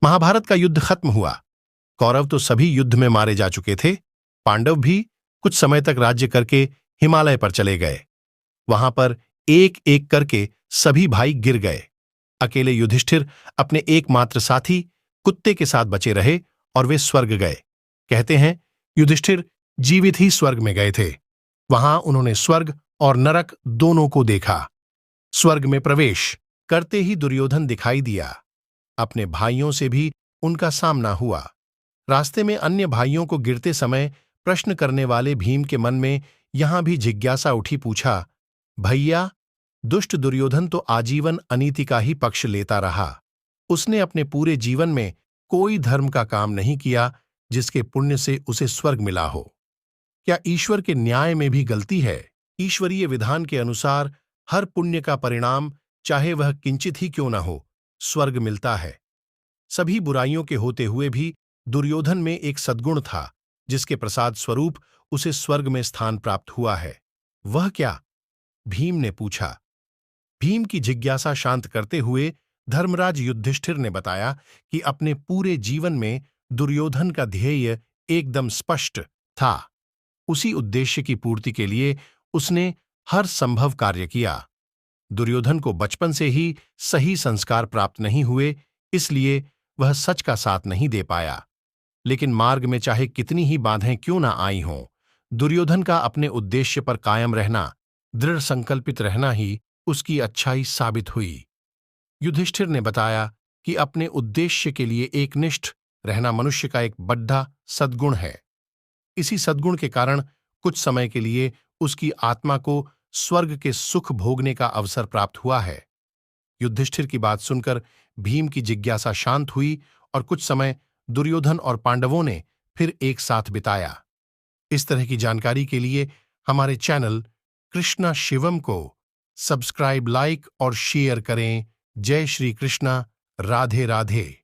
महाभारत का युद्ध खत्म हुआ। कौरव तो सभी युद्ध में मारे जा चुके थे। पांडव भी कुछ समय तक राज्य करके हिमालय पर चले गए। वहां पर एक एक करके सभी भाई गिर गए। अकेले युधिष्ठिर अपने एकमात्र साथी कुत्ते के साथ बचे रहे और वे स्वर्ग गए। कहते हैं युधिष्ठिर जीवित ही स्वर्ग में गए थे। वहां उन्होंने स्वर्ग और नरक दोनों को देखा। स्वर्ग में प्रवेश करते ही दुर्योधन दिखाई दिया। अपने भाइयों से भी उनका सामना हुआ। रास्ते में अन्य भाइयों को गिरते समय प्रश्न करने वाले भीम के मन में यहां भी जिज्ञासा उठी। पूछा, भैया, दुष्ट दुर्योधन तो आजीवन अनीति का ही पक्ष लेता रहा। उसने अपने पूरे जीवन में कोई धर्म का काम नहीं किया जिसके पुण्य से उसे स्वर्ग मिला हो। क्या ईश्वर के न्याय में भी गलती है? ईश्वरीय विधान के अनुसार हर पुण्य का परिणाम, चाहे वह किंचित ही क्यों न हो, स्वर्ग मिलता है। सभी बुराइयों के होते हुए भी दुर्योधन में एक सद्गुण था जिसके प्रसाद स्वरूप उसे स्वर्ग में स्थान प्राप्त हुआ है। वह क्या? भीम ने पूछा। भीम की जिज्ञासा शांत करते हुए धर्मराज युधिष्ठिर ने बताया कि अपने पूरे जीवन में दुर्योधन का ध्येय एकदम स्पष्ट था। उसी उद्देश्य की पूर्ति के लिए उसने हर संभव कार्य किया। दुर्योधन को बचपन से ही सही संस्कार प्राप्त नहीं हुए, इसलिए वह सच का साथ नहीं दे पाया। लेकिन मार्ग में चाहे कितनी ही बाधाएं क्यों ना आई हों, दुर्योधन का अपने उद्देश्य पर कायम रहना, दृढ़ संकल्पित रहना ही उसकी अच्छाई साबित हुई। युधिष्ठिर ने बताया कि अपने उद्देश्य के लिए एकनिष्ठ रहना मनुष्य का एक बड़ा सद्गुण है। इसी सद्गुण के कारण कुछ समय के लिए उसकी आत्मा को स्वर्ग के सुख भोगने का अवसर प्राप्त हुआ है। युधिष्ठिर की बात सुनकर भीम की जिज्ञासा शांत हुई और कुछ समय दुर्योधन और पांडवों ने फिर एक साथ बिताया। इस तरह की जानकारी के लिए हमारे चैनल कृष्णा शिवम को सब्सक्राइब, लाइक और शेयर करें। जय श्री कृष्णा। राधे राधे।